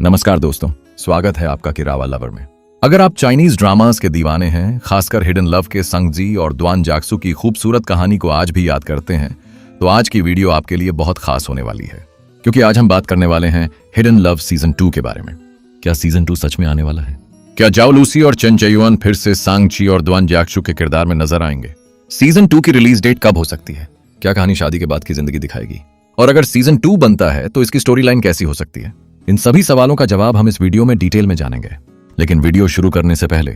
नमस्कार दोस्तों, स्वागत है आपका किरावा लवर में। अगर आप चाइनीज ड्रामास के दीवाने हैं, खासकर हिडन लव के संग जी और द्वान जाक्सू की खूबसूरत कहानी को आज भी याद करते हैं, तो आज की वीडियो आपके लिए बहुत खास होने वाली है, क्योंकि आज हम बात करने वाले हैं हिडन लव सीजन 2 के बारे में। क्या सीजन 2 सच में आने वाला है? क्या जाओ लूसी और चेन चेयुआन फिर से सांग ची और द्वान जाक्सू के किरदार में नजर आएंगे? सीजन 2 की रिलीज डेट कब हो सकती है? क्या कहानी शादी के बाद की जिंदगी दिखाएगी? और अगर सीजन 2 बनता है तो इसकी स्टोरी लाइन कैसी हो सकती है? इन सभी सवालों का जवाब हम इस वीडियो में डिटेल में जानेंगे। लेकिन वीडियो शुरू करने से पहले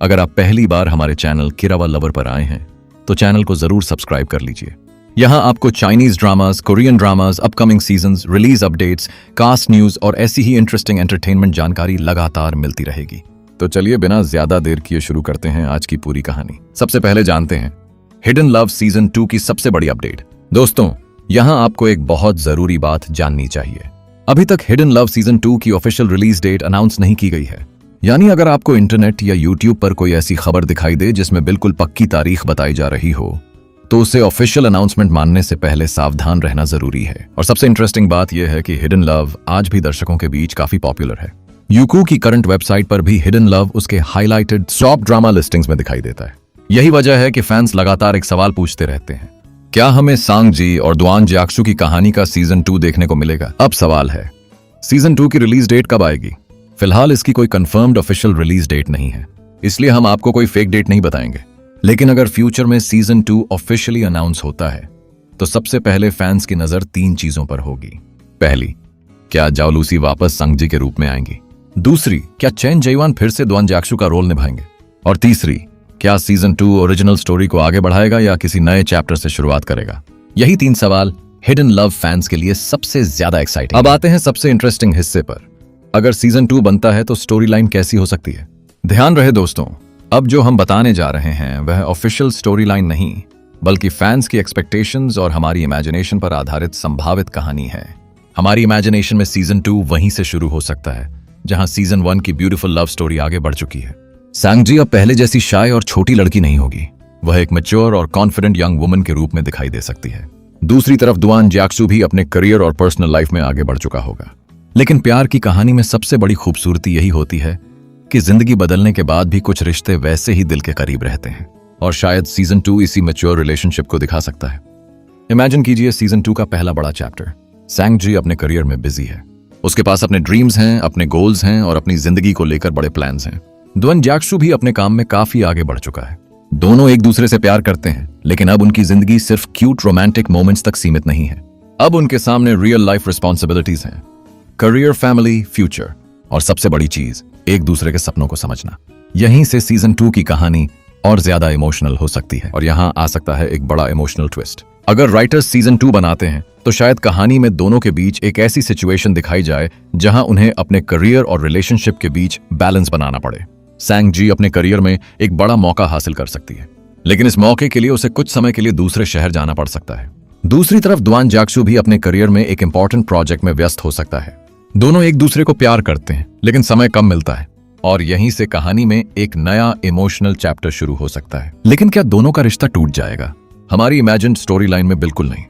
अगर आप पहली बार हमारे चैनल किरावा लवर पर आए हैं तो चैनल को जरूर सब्सक्राइब कर लीजिए। यहां आपको Chinese dramas, Korean dramas, upcoming seasons, release updates, cast news और ऐसी ही इंटरेस्टिंग एंटरटेनमेंट जानकारी लगातार मिलती रहेगी। तो चलिए बिना ज्यादा देर किए शुरू करते हैं आज की पूरी कहानी। सबसे पहले जानते हैं हिडन लव सीजन 2 की सबसे बड़ी अपडेट। दोस्तों, यहां आपको एक बहुत जरूरी बात जाननी चाहिए। अभी तक हिडन लव सीजन 2 की ऑफिशियल रिलीज डेट अनाउंस नहीं की गई है। यानी अगर आपको इंटरनेट या यूट्यूब पर कोई ऐसी खबर दिखाई दे जिसमें बिल्कुल पक्की तारीख बताई जा रही हो, तो उसे ऑफिशियल अनाउंसमेंट मानने से पहले सावधान रहना जरूरी है। और सबसे इंटरेस्टिंग बात यह है कि हिडन लव आज भी दर्शकों के बीच काफी पॉपुलर है। यूकू की करंट वेबसाइट पर भी हिडन लव उसके हाईलाइटेड टॉप ड्रामा लिस्टिंग्स में दिखाई देता है। यही वजह है कि फैंस लगातार एक सवाल पूछते रहते हैं, क्या हमें सांग जी और द्वान जाक्सू की कहानी का सीजन 2 देखने को मिलेगा? अब सवाल है, सीजन 2 की रिलीज डेट कब आएगी? फिलहाल इसकी कोई कंफर्म्ड ऑफिशियल रिलीज डेट नहीं है, इसलिए हम आपको कोई फेक डेट नहीं बताएंगे। लेकिन अगर फ्यूचर में सीजन 2 ऑफिशियली अनाउंस होता है तो सबसे पहले फैंस की नजर 3 चीजों पर होगी। पहली, क्या जाओ लूसी वापस संग जी के रूप में आएंगी? दूसरी, क्या चेन चेयुआन फिर से द्वान जाक्सू का रोल निभाएंगे? और तीसरी, क्या सीजन 2 ओरिजिनल स्टोरी को आगे बढ़ाएगा या किसी नए चैप्टर से शुरुआत करेगा? यही 3 सवाल हिडन लव फैंस के लिए सबसे ज्यादा एक्साइटिंग। अब आते हैं सबसे इंटरेस्टिंग हिस्से पर। अगर सीजन 2 बनता है तो स्टोरी लाइन कैसी हो सकती है? ध्यान रहे दोस्तों, अब जो हम बताने जा रहे हैं वह ऑफिशियल स्टोरी लाइन नहीं, बल्कि फैंस की एक्सपेक्टेशंस और हमारी इमेजिनेशन पर आधारित संभावित कहानी है। हमारी इमेजिनेशन में सीजन 2 वहीं से शुरू हो सकता है जहां सीजन 1 की ब्यूटीफुल लव स्टोरी आगे बढ़ चुकी है। सांग जी अब पहले जैसी शाय और छोटी लड़की नहीं होगी, वह एक मैच्योर और कॉन्फिडेंट यंग वुमन के रूप में दिखाई दे सकती है। दूसरी तरफ द्वान जाक्सू भी अपने करियर और पर्सनल लाइफ में आगे बढ़ चुका होगा। लेकिन प्यार की कहानी में सबसे बड़ी खूबसूरती यही होती है कि जिंदगी बदलने के बाद भी कुछ रिश्ते वैसे ही दिल के करीब रहते हैं। और शायद सीजन 2 इसी मैच्योर रिलेशनशिप को दिखा सकता है। इमेजिन कीजिए सीजन 2 का पहला बड़ा चैप्टर। सांग जी अपने करियर में बिजी है, उसके पास अपने ड्रीम्स हैं, अपने गोल्स हैं और अपनी जिंदगी को लेकर बड़े प्लान्स हैं। द्वान जाक्सू भी अपने काम में काफी आगे बढ़ चुका है। दोनों एक दूसरे से प्यार करते हैं, लेकिन अब उनकी जिंदगी सिर्फ क्यूट रोमांटिक मोमेंट्स तक सीमित नहीं है। अब उनके सामने रियल लाइफ रिस्पॉन्सिबिलिटीज हैं, करियर, फैमिली, फ्यूचर और सबसे बड़ी चीज, एक दूसरे के सपनों को समझना। यहीं से सीजन 2 की कहानी और ज्यादा इमोशनल हो सकती है। और यहाँ आ सकता है एक बड़ा इमोशनल ट्विस्ट। अगर राइटर्स सीजन 2 बनाते हैं तो शायद कहानी में दोनों के बीच एक ऐसी सिचुएशन दिखाई जाए जहां उन्हें अपने करियर और रिलेशनशिप के बीच बैलेंस बनाना पड़े। सांग जी अपने करियर में एक बड़ा मौका हासिल कर सकती है, लेकिन इस मौके के लिए उसे कुछ समय के लिए दूसरे शहर जाना पड़ सकता है। दूसरी तरफ द्वान जाक्सू भी अपने करियर में एक इंपॉर्टेंट प्रोजेक्ट में व्यस्त हो सकता है। दोनों एक दूसरे को प्यार करते हैं, लेकिन समय कम मिलता है और यहीं से कहानी में एक नया इमोशनल चैप्टर शुरू हो सकता है। लेकिन क्या दोनों का रिश्ता टूट जाएगा? हमारी इमेजिन्ड स्टोरी लाइन में बिल्कुल नहीं,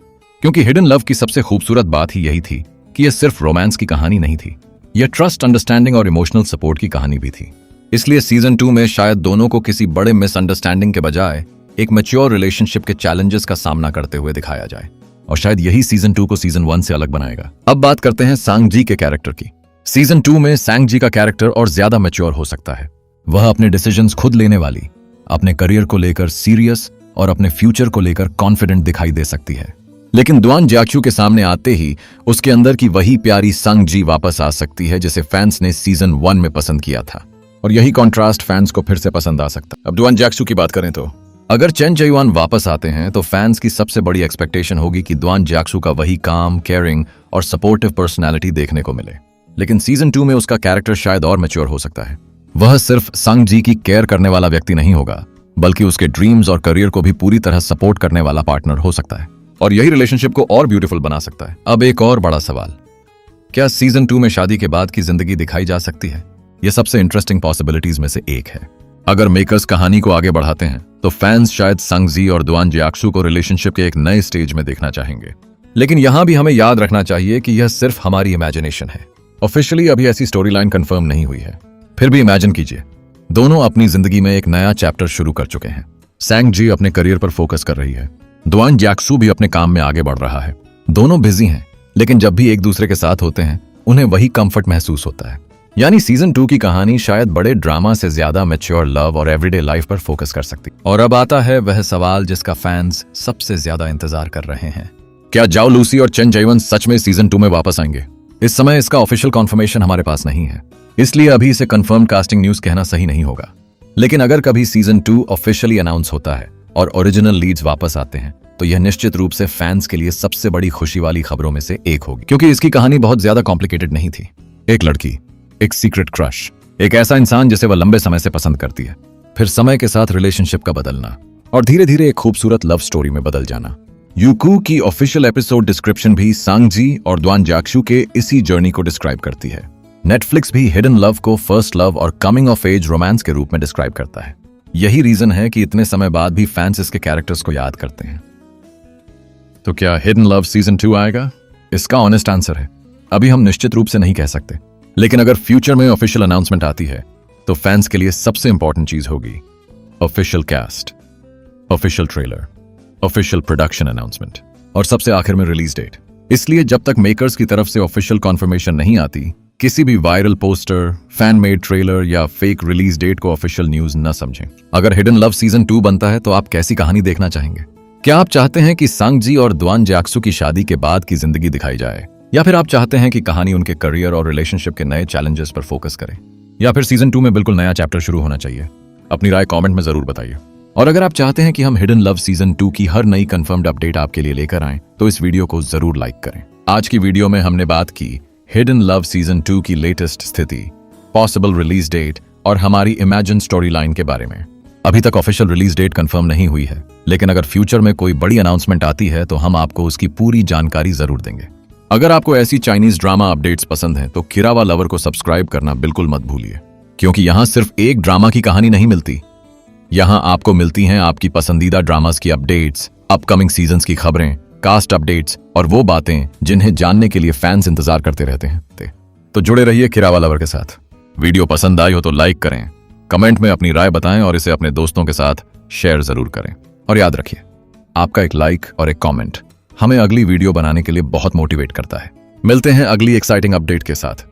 क्योंकि हिडन लव की सबसे खूबसूरत बात ही यही थी कि यह सिर्फ रोमांस की कहानी नहीं थी, यह ट्रस्ट, अंडरस्टैंडिंग और इमोशनल सपोर्ट की कहानी भी थी। इसलिए सीजन 2 में शायद दोनों को किसी बड़े मिसअंडरस्टैंडिंग के बजाय एक मैच्योर रिलेशनशिप के चैलेंजेस का सामना करते हुए दिखाया जाए। और शायद यही सीजन 2 को सीजन 1 से अलग बनाएगा। अब बात करते हैं सांग जी के कैरेक्टर की। सीजन 2 में सांग जी का कैरेक्टर और ज्यादा मैच्योर हो सकता है। वह अपने डिसीजंस खुद लेने वाली, अपने करियर को लेकर सीरियस और अपने फ्यूचर को लेकर कॉन्फिडेंट दिखाई दे सकती है। लेकिन द्वान जाक्सू के सामने आते ही उसके अंदर की वही प्यारी सांग जी वापस आ सकती है जिसे फैंस ने सीजन 1 में पसंद किया था। और यही कॉन्ट्रास्ट फैंस को फिर से पसंद आ सकता है। अब द्वान जाक्सू की बात करें तो अगर चेन चेयुआन वापस आते हैं तो फैंस की सबसे बड़ी एक्सपेक्टेशन होगी कि द्वान जाक्सू का वही काम, केयरिंग और सपोर्टिव पर्सनैलिटी देखने को मिले। लेकिन सीजन 2 में उसका कैरेक्टर शायद और मैच्योर हो सकता है। वह सिर्फ सांग जी की केयर करने वाला व्यक्ति नहीं होगा, बल्कि उसके ड्रीम्स और करियर को भी पूरी तरह सपोर्ट करने वाला पार्टनर हो सकता है। और यही रिलेशनशिप को और ब्यूटीफुल बना सकता है। अब एक और बड़ा सवाल, क्या सीजन 2 में शादी के बाद की जिंदगी दिखाई जा सकती है? यह सबसे इंटरेस्टिंग पॉसिबिलिटीज में से एक है। अगर मेकर्स कहानी को आगे बढ़ाते हैं तो फैंस शायद सांग जी और द्वान जाक्सू को रिलेशनशिप के एक नए स्टेज में देखना चाहेंगे। लेकिन यहां भी हमें याद रखना चाहिए कि यह सिर्फ हमारी इमेजिनेशन है। ऑफिशियली अभी ऐसी स्टोरी लाइन कंफर्म नहीं हुई है, फिर भी इमेजिन कीजिए, दोनों अपनी जिंदगी में एक नया चैप्टर शुरू कर चुके हैं। सैंग जी अपने करियर पर फोकस कर रही है, द्वान जैक्सू भी अपने काम में आगे बढ़ रहा है। दोनों बिजी हैं, लेकिन जब भी एक दूसरे के साथ होते हैं उन्हें वही कंफर्ट महसूस होता है। यानी सीजन 2 की कहानी शायद बड़े ड्रामा से ज्यादा मैच्योर लव और एवरीडे लाइफ पर फोकस कर सकती। और अब आता है वह सवाल जिसका फैंस सबसे ज्यादा इंतजार कर रहे हैं। क्या जाओ लूसी और चेन जयवन सच में सीजन 2 में वापस आएंगे? इस समय इसका ऑफिशियल कॉन्फर्मेशन हमारे पास नहीं है, इसलिए अभी इसे कंफर्म कास्टिंग न्यूज कहना सही नहीं होगा। लेकिन अगर कभी सीजन 2 ऑफिशियली अनाउंस होता है और ओरिजिनल लीड्स वापस आते हैं तो यह निश्चित रूप से फैंस के लिए सबसे बड़ी खुशी वाली खबरों में से एक होगी, क्योंकि इसकी कहानी बहुत ज्यादा कॉम्प्लिकेटेड नहीं थी। एक लड़की, एक सीक्रेट क्रश, एक ऐसा इंसान जिसे वह लंबे समय से पसंद करती है, फिर समय के साथ रिलेशनशिप का बदलना और धीरे धीरे एक खूबसूरत लव स्टोरी में बदल जाना। यूकू की ऑफिशियल एपिसोड डिस्क्रिप्शन भी सांग जी और द्वान जाक्सू के इसी जर्नी को डिस्क्राइब करती है। नेटफ्लिक्स भी हिडन लव को फर्स्ट लव और कमिंग ऑफ एज रोमांस के रूप में डिस्क्राइब करता है। यही रीजन है कि इतने समय बाद भी फैंस इसके कैरेक्टर्स को याद करते हैं। तो क्या हिडन लव सीजन 2 आएगा? इसका ऑनेस्ट आंसर है अभी हम निश्चित रूप से नहीं कह सकते, लेकिन अगर फ्यूचर में ऑफिशियल अनाउंसमेंट आती है तो फैंस के लिए सबसे इंपॉर्टेंट चीज होगी official cast, official trailer, official production announcement और सबसे आखिर में रिलीज डेट। इसलिए जब तक मेकर्स की तरफ से ऑफिशियल कॉन्फर्मेशन नहीं आती, किसी भी viral poster, fan made trailer या फेक रिलीज डेट को ऑफिशियल न्यूज न समझें। अगर हिडन लव सीजन 2 बनता है तो आप कैसी कहानी देखना चाहेंगे? क्या आप चाहते हैं कि सांग जी और द्वान जैक्सू की शादी के बाद की जिंदगी दिखाई जाए, या फिर आप चाहते हैं कि कहानी उनके करियर और रिलेशनशिप के नए चैलेंजेस पर फोकस करे, या फिर सीजन 2 में बिल्कुल नया चैप्टर शुरू होना चाहिए? अपनी राय कमेंट में जरूर बताइए। और अगर आप चाहते हैं कि हम हिडन लव सीजन 2 की हर नई कंफर्म्ड अपडेट आपके लिए लेकर आएं, तो इस वीडियो को जरूर लाइक करें। आज की वीडियो में हमने बात की हिडन लव सीजन 2 की लेटेस्ट स्थिति, पॉसिबल रिलीज डेट और हमारी इमेजिन स्टोरी लाइन के बारे में। अभी तक ऑफिशियल रिलीज डेट कंफर्म नहीं हुई है, लेकिन अगर फ्यूचर में कोई बड़ी अनाउंसमेंट आती है तो हम आपको उसकी पूरी जानकारी जरूर देंगे। अगर आपको ऐसी चाइनीज ड्रामा अपडेट्स पसंद हैं तो किरावा लवर को सब्सक्राइब करना बिल्कुल मत भूलिए, क्योंकि यहां सिर्फ एक ड्रामा की कहानी नहीं मिलती, यहां आपको मिलती हैं आपकी पसंदीदा ड्रामास की अपडेट्स, अपकमिंग सीजन्स की खबरें, कास्ट अपडेट्स और वो बातें जिन्हें जानने के लिए फैंस इंतजार करते रहते हैं। तो जुड़े रहिए किरावा लवर के साथ। वीडियो पसंद आई हो तो लाइक करें, कमेंट में अपनी राय बताएं और इसे अपने दोस्तों के साथ शेयर जरूर करें। और याद रखिए, आपका एक लाइक और एक कमेंट हमें अगली वीडियो बनाने के लिए बहुत मोटिवेट करता है। मिलते हैं अगली एक्साइटिंग अपडेट के साथ।